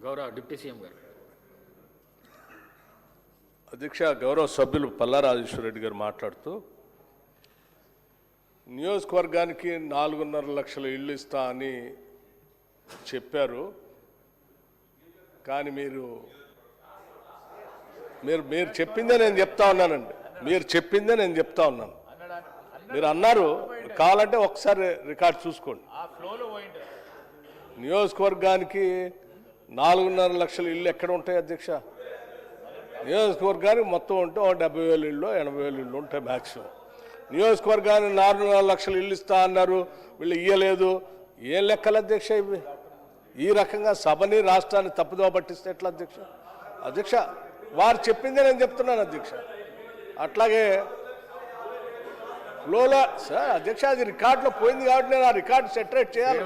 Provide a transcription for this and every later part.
గౌరవ deputy CM గారు. అధ్యక్ష, గౌరవ సభ్యులు పల్లా రాజేశ్వరరెడ్డి గారు మాట్లాడుతూ నియోజకవర్గానికి 4.5 లక్షల ఇళ్ళు ఇస్తా అని చెప్పారు. కానీ మీరు చెప్పిందే నేను చెప్తా ఉన్నానండి. మీరు చెప్పిందే నేను చెప్తా ఉన్నాను. మీరు అన్నారు, కావాలంటే ఒకసారి రికార్డ్ చూసుకోండి. నియోజకవర్గానికి 4.5 లక్షల ఇళ్ళు ఎక్కడ ఉంటాయి అధ్యక్ష? నియోజకవర్గానికి మొత్తం ఉంటే 70,000 ఇళ్ళు 80,000 ఇళ్ళు ఉంటాయి మ్యాక్సిమం. నియోజకవర్గానికి 4.5 లక్షల ఇళ్ళు ఇస్తా అన్నారు, వీళ్ళు ఇయ్యలేదు. ఏం లెక్కలు అధ్యక్ష ఇవి? ఈ రకంగా సభని రాష్ట్రాన్ని తప్పుదోవ పట్టిస్తే ఎట్లా అధ్యక్ష? అధ్యక్ష, వారు చెప్పిందే నేను చెప్తున్నాను అధ్యక్ష. అట్లాగే ఫ్లోలో సార్ అధ్యక్ష, అది రికార్డులో పోయింది కాబట్టి నేను ఆ రికార్డు సెటరేట్ చేయాలి.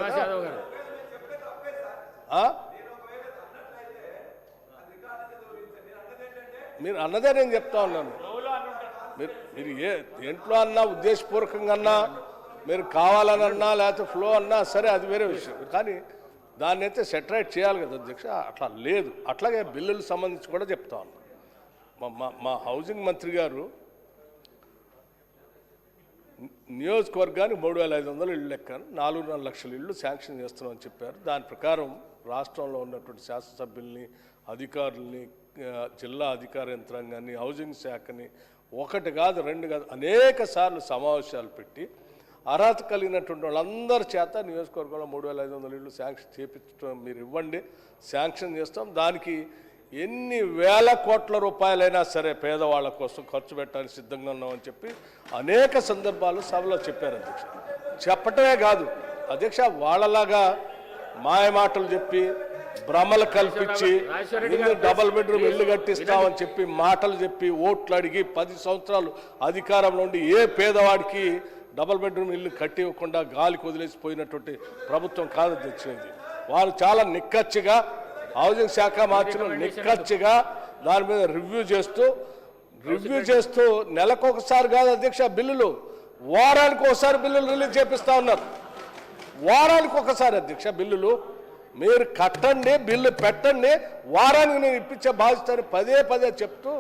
మీరు అన్నదే నేను చెప్తా ఉన్నాను. మీరు దేంట్లో అన్నా, ఉద్దేశపూర్వకంగా అన్నా, మీరు కావాలనన్నా లేకపోతే ఫ్లో అన్నా సరే, అది వేరే విషయం. కానీ దాన్ని అయితే సెటరేట్ చేయాలి కదా అధ్యక్ష. అట్లా లేదు. అట్లాగే బిల్లులకు సంబంధించి కూడా చెప్తా ఉన్నాను. మా హౌసింగ్ మంత్రి గారు నియోజకవర్గానికి 3,500 ఇళ్ళు లెక్కను 4.5 లక్షల ఇళ్ళు శాంక్షన్ చేస్తున్నామని చెప్పారు. దాని ప్రకారం రాష్ట్రంలో ఉన్నటువంటి శాసనసభ్యుల్ని, అధికారుల్ని, జిల్లా అధికార యంత్రాంగాన్ని, హౌసింగ్ శాఖని ఒకటి కాదు, రెండు కాదు, అనేక సార్లు సమావేశాలు పెట్టి అర్హత కలిగినటువంటి వాళ్ళందరి చేత నియోజకవర్గంలో 3,500 ఇళ్ళు శాంక్షన్ చేపించడం మీరు ఇవ్వండి, శాంక్షన్ చేస్తాం. దానికి ఎన్ని వేల కోట్ల రూపాయలైనా సరే పేదవాళ్ళ కోసం ఖర్చు పెట్టడానికి సిద్ధంగా ఉన్నామని చెప్పి అనేక సందర్భాలు సభలో చెప్పారు అధ్యక్ష. చెప్పటమే కాదు అధ్యక్ష, వాళ్ళలాగా మాయమాటలు చెప్పి భ్రమలు కల్పించి డబుల్ బెడ్రూమ్ ఇల్లు కట్టిస్తామని చెప్పి మాటలు చెప్పి ఓట్లు అడిగి 10 సంవత్సరాలు అధికారంలో ఉండి ఏ పేదవాడికి డబుల్ బెడ్రూమ్ ఇల్లు కట్టి ఇవ్వకుండా గాలికి వదిలేసిపోయినటువంటి ప్రభుత్వం కాదు అధ్యక్ష ఇది. వారు చాలా నిక్కచ్చిగా హౌసింగ్ శాఖ మార్చిన నిక్కచ్చిగా దాని మీద రివ్యూ చేస్తూ నెలకొకసారి కాదు అధ్యక్ష, బిల్లులు వారానికి ఒకసారి బిల్లులు రిలీజ్ చేపిస్తా ఉన్నారు. వారానికి ఒకసారి అధ్యక్ష బిల్లులు. మీరు కట్టండి, బిల్లు పెట్టండి, వారానికి నేను ఇప్పించే బాధ్యతని పదే చెప్తూ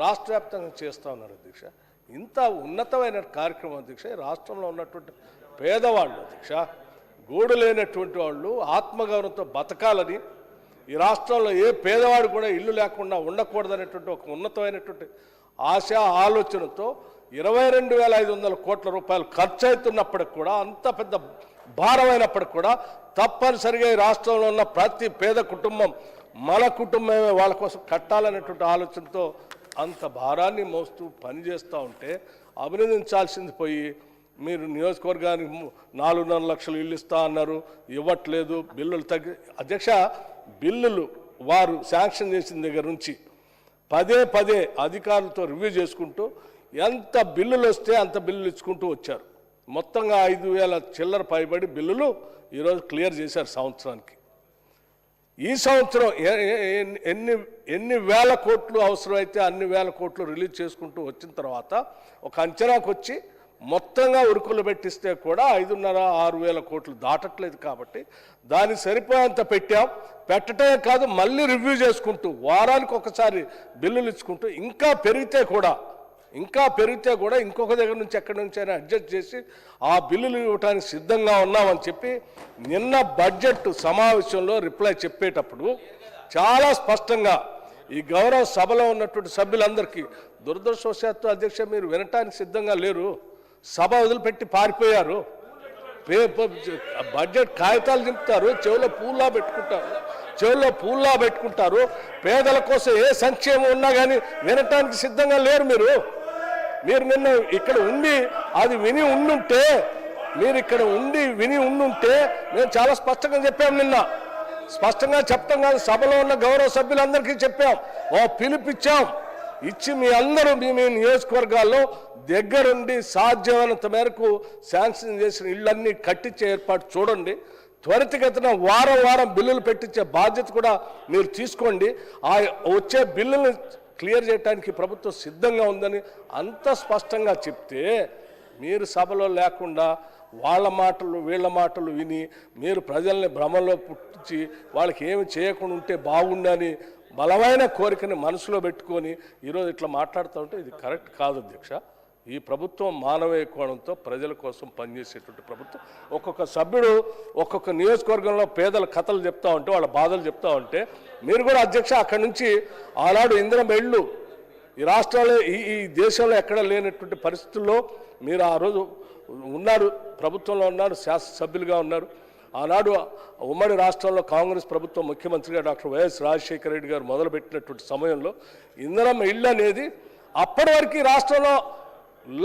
రాష్ట్ర వ్యాప్తంగా చేస్తూ ఉన్నారు అధ్యక్ష. ఇంత ఉన్నతమైన కార్యక్రమం అధ్యక్ష. రాష్ట్రంలో ఉన్నటువంటి పేదవాళ్ళు అధ్యక్ష, గూడు లేనటువంటి వాళ్ళు ఆత్మగౌరవంతో బతకాలని, ఈ రాష్ట్రంలో ఏ పేదవాడు కూడా ఇల్లు లేకుండా ఉండకూడదనేటువంటి ఒక ఉన్నతమైనటువంటి ఆశ ఆలోచనతో 22,500 కోట్ల రూపాయలు ఖర్చు అవుతున్నప్పటికి కూడా, అంత పెద్ద భారమైనప్పటికి కూడా తప్పనిసరిగా ఈ రాష్ట్రంలో ఉన్న ప్రతి పేద కుటుంబం మన కుటుంబమే వాళ్ళ కోసం కట్టాలనేటువంటి ఆలోచనతో అంత భారాన్ని మోస్తూ పనిచేస్తూ ఉంటే అభినందించాల్సింది పోయి మీరు నియోజకవర్గానికి 4.5 లక్షలు ఇల్లు ఇస్తా అన్నారు, ఇవ్వట్లేదు, బిల్లులు తగ్గి అధ్యక్ష. బిల్లులు వారు శాంక్షన్ చేసిన దగ్గర నుంచి పదే అధికారులతో రివ్యూ చేసుకుంటూ ఎంత బిల్లులు వస్తే అంత బిల్లులు ఇచ్చుకుంటూ వచ్చారు. మొత్తంగా 5,000 చిల్లర పైబడి బిల్లులు ఈరోజు క్లియర్ చేశారు సంవత్సరానికి. ఈ సంవత్సరం ఎన్ని వేల కోట్లు అవసరమైతే అన్ని వేల కోట్లు రిలీజ్ చేసుకుంటూ వచ్చిన తర్వాత ఒక అంచనాకు వచ్చి మొత్తంగా ఉరుకులు పెట్టిస్తే కూడా 5,500-6,000 కోట్లు దాటట్లేదు. కాబట్టి దాన్ని సరిపోయేంత పెట్టాం. పెట్టడమే కాదు, మళ్ళీ రివ్యూ చేసుకుంటూ వారానికి ఒకసారి బిల్లులు ఇచ్చుకుంటూ ఇంకా పెరిగితే కూడా ఇంకొక దగ్గర నుంచి ఎక్కడి నుంచి అయినా అడ్జస్ట్ చేసి ఆ బిల్లులు ఇవ్వడానికి సిద్ధంగా ఉన్నామని చెప్పి నిన్న బడ్జెట్ సమావేశంలో రిప్లై చెప్పేటప్పుడు చాలా స్పష్టంగా ఈ గౌరవ సభలో ఉన్నటువంటి సభ్యులందరికీ, దురదృష్టవశాత్తు అధ్యక్ష మీరు వినటానికి సిద్ధంగా లేరు, సభ వదిలిపెట్టి పారిపోయారు. బడ్జెట్ కాగితాలు నింపుతారు, చెవులో పూల్లా పెట్టుకుంటారు. పేదల కోసం ఏ సంక్షేమం ఉన్నా కానీ వినటానికి సిద్ధంగా లేరు. మీరు నిన్న ఇక్కడ ఉండి అది విని ఉండుంటే, మేము చాలా స్పష్టంగా చెప్పాము. నిన్న స్పష్టంగా చెప్తాం కాదు, సభలో ఉన్న గౌరవ సభ్యులందరికీ చెప్పాం, పిలిపిచ్చాం. ఇచ్చి మీ అందరూ మీ నియోజకవర్గాల్లో దగ్గరుండి సాధ్యమైనంత మేరకు శాంక్షన్ చేసిన ఇళ్ళన్నీ కట్టించే ఏర్పాటు చూడండి. త్వరితగతిన వారం బిల్లులు పెట్టించే బాధ్యత కూడా మీరు తీసుకోండి. ఆ వచ్చే బిల్లులను క్లియర్ చేయడానికి ప్రభుత్వం సిద్ధంగా ఉందని అంత స్పష్టంగా చెప్తే మీరు సభలో లేకుండా వాళ్ళ మాటలు వీళ్ళ మాటలు విని మీరు ప్రజల్ని భ్రమలో పుట్టించి వాళ్ళకి ఏమి చేయకుండా ఉంటే బాగుండని బలమైన కోరికని మనసులో పెట్టుకొని ఈరోజు ఇట్లా మాట్లాడుతూ ఉంటే ఇది కరెక్ట్ కాదు అధ్యక్ష. ఈ ప్రభుత్వం మానవీయ కోణంతో ప్రజల కోసం పనిచేసేటువంటి ప్రభుత్వం. ఒక్కొక్క సభ్యుడు ఒక్కొక్క నియోజకవర్గంలో పేదల కథలు చెప్తా ఉంటే వాళ్ళ బాధలు చెప్తా ఉంటే మీరు కూడా అధ్యక్ష అక్కడి నుంచి ఆనాడు ఇందిరమ్మ ఇళ్ళు ఈ రాష్ట్రాల్లో ఈ దేశంలో ఎక్కడ లేనటువంటి పరిస్థితుల్లో మీరు ఆ రోజు ఉన్నారు, ప్రభుత్వంలో ఉన్నారు, శాసనసభ్యులుగా ఉన్నారు. ఆనాడు ఉమ్మడి రాష్ట్రంలో కాంగ్రెస్ ప్రభుత్వం ముఖ్యమంత్రిగా డాక్టర్ వైఎస్ రాజశేఖర రెడ్డి గారు మొదలుపెట్టినటువంటి సమయంలో ఇందిరమ్మ ఇళ్ళు అనేది అప్పటి వరకు రాష్ట్రంలో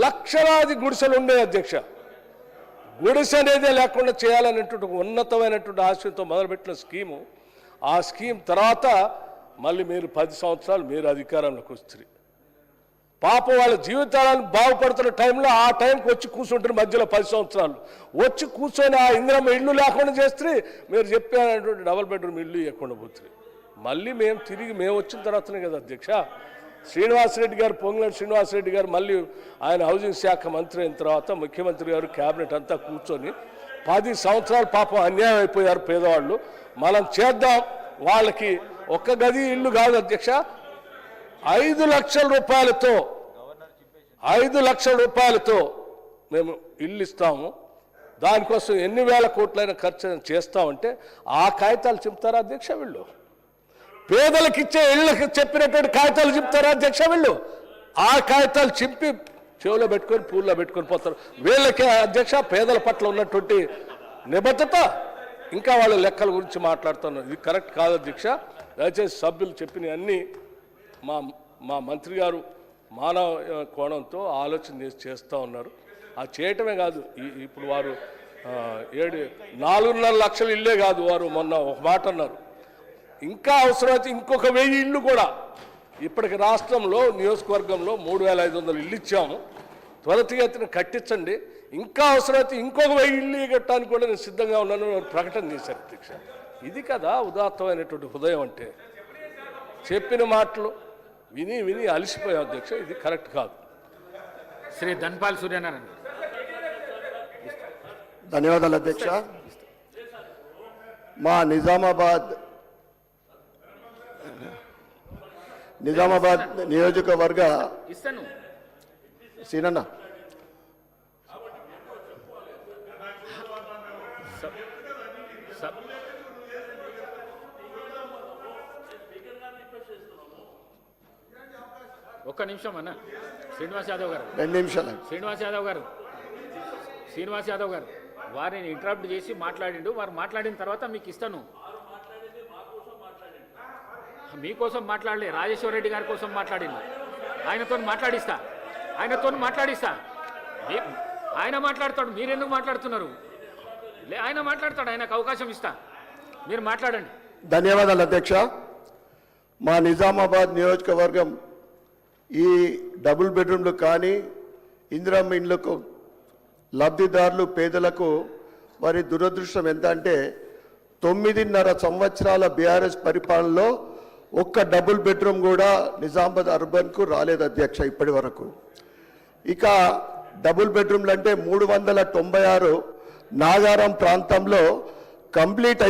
లక్షలాది గుడిసెలు ఉండే అధ్యక్ష. గుడిసె అనేదే లేకుండా చేయాలనేటువంటి ఉన్నతమైనటువంటి ఆశయంతో మొదలుపెట్టిన స్కీము. ఆ స్కీమ్ తర్వాత మళ్ళీ మీరు 10 సంవత్సరాలు మీరు అధికారంలోకి వస్తారు. పాపం వాళ్ళ జీవితాలను బాగుపడుతున్న టైంలో ఆ టైంకి వచ్చి కూర్చుంటారు మధ్యలో 10 సంవత్సరాలు వచ్చి కూర్చొని ఆ ఇందిరమ్మ ఇల్లు లేకుండా చేస్తే మీరు చెప్పినటువంటి డబుల్ బెడ్రూమ్ ఇల్లు ఇవ్వకుండా పోతుంది. మళ్ళీ మేము వచ్చిన తర్వాతనే కదా అధ్యక్ష శ్రీనివాసరెడ్డి గారు, పొంగులేటి శ్రీనివాసరెడ్డి గారు మళ్ళీ ఆయన హౌసింగ్ శాఖ మంత్రి అయిన తర్వాత ముఖ్యమంత్రి గారు క్యాబినెట్ అంతా కూర్చొని 10 సంవత్సరాలు పాపం అన్యాయం అయిపోయారు పేదవాళ్ళు. మనం చేద్దాం వాళ్ళకి. ఒక్క గది ఇల్లు కాదు అధ్యక్ష, 5 లక్షల రూపాయలతో 5 లక్షల రూపాయలతో మేము ఇల్లు ఇస్తాము. దానికోసం ఎన్ని వేల కోట్లైన ఖర్చు చేస్తామంటే ఆ కాగితాలు చెప్తారా అధ్యక్ష వీళ్ళు? పేదలకు ఇచ్చే ఇళ్ళకి చెప్పినటువంటి కాగితాలు చెప్తారా అధ్యక్ష వీళ్ళు? ఆ కాగితాలు చింపి చెవులో పెట్టుకొని పూల్లో పెట్టుకొని పోతారు. వీళ్ళకి అధ్యక్ష పేదల పట్ల ఉన్నటువంటి నిబద్ధత ఇంకా వాళ్ళ లెక్కల గురించి మాట్లాడుతున్నారు. ఇది కరెక్ట్ కాదు అధ్యక్ష. దయచేసి సభ్యులు చెప్పిన అన్నీ మా మంత్రి గారు మానవ కోణంతో ఆలోచన చేస్తూ ఉన్నారు. ఆ చేయటమే కాదు, ఇప్పుడు వారు 4.5 లక్షల ఇల్లే కాదు, వారు మొన్న ఒక మాట అన్నారు, ఇంకా అవసరమైతే ఇంకొక 1000 ఇళ్ళు కూడా. ఇప్పటికి రాష్ట్రంలో నియోజకవర్గంలో 3500 ఇళ్ళు ఇచ్చాము, త్వరితగతిన కట్టించండి, ఇంకా అవసరమైతే ఇంకొక 1000 ఇళ్ళు కట్టడానికి కూడా నేను సిద్ధంగా ఉన్నాను ప్రకటన చేశారు అధ్యక్ష. ఇది కదా ఉదాత్తమైనటువంటి హృదయం అంటే. చెప్పిన మాటలు విని విని అలసిపోయాం అధ్యక్ష. ఇది కరెక్ట్ కాదు. శ్రీ ధన్పాల్ సూర్యనారాయణ. ధన్యవాదాలు అధ్యక్ష. మా నిజామాబాద్ నియోజకవర్గ ఇస్తాను సీనన్న ఒక్క నిమిషం అన్న. శ్రీనివాస్ యాదవ్ గారు 2 నిమిషాలు. శ్రీనివాస్ యాదవ్ గారు వారిని ఇంటరప్ట్ చేసి మాట్లాడిండు. వారు మాట్లాడిన తర్వాత మీకు ఇస్తాను. మీకోసం మాట్లాడలే, రాజేశ్వర రెడ్డి గారి కోసం మాట్లాడిండు. ఆయనతో మాట్లాడిస్తా. ఆయన మాట్లాడతాడు, మీరెందుకు మాట్లాడుతున్నారు? ఆయన మాట్లాడతాడు, ఆయనకు అవకాశం ఇస్తా, మీరు మాట్లాడండి. ధన్యవాదాలు అధ్యక్ష. మా నిజామాబాద్ నియోజకవర్గం ఈ డబుల్ బెడ్రూమ్లు కానీ ఇందిరమ్మ ఇండ్లకు లబ్ధిదారులు పేదలకు వారి దురదృష్టం ఎంత అంటే 9.5 సంవత్సరాల బీఆర్ఎస్ పరిపాలనలో ఒక్క డబుల్ బెడ్రూమ్ కూడా నిజామాబాద్ అర్బన్కు రాలేదు అధ్యక్ష ఇప్పటి వరకు. ఇక డబుల్ బెడ్రూమ్లు అంటే 396 నాగారం ప్రాంతంలో కంప్లీట్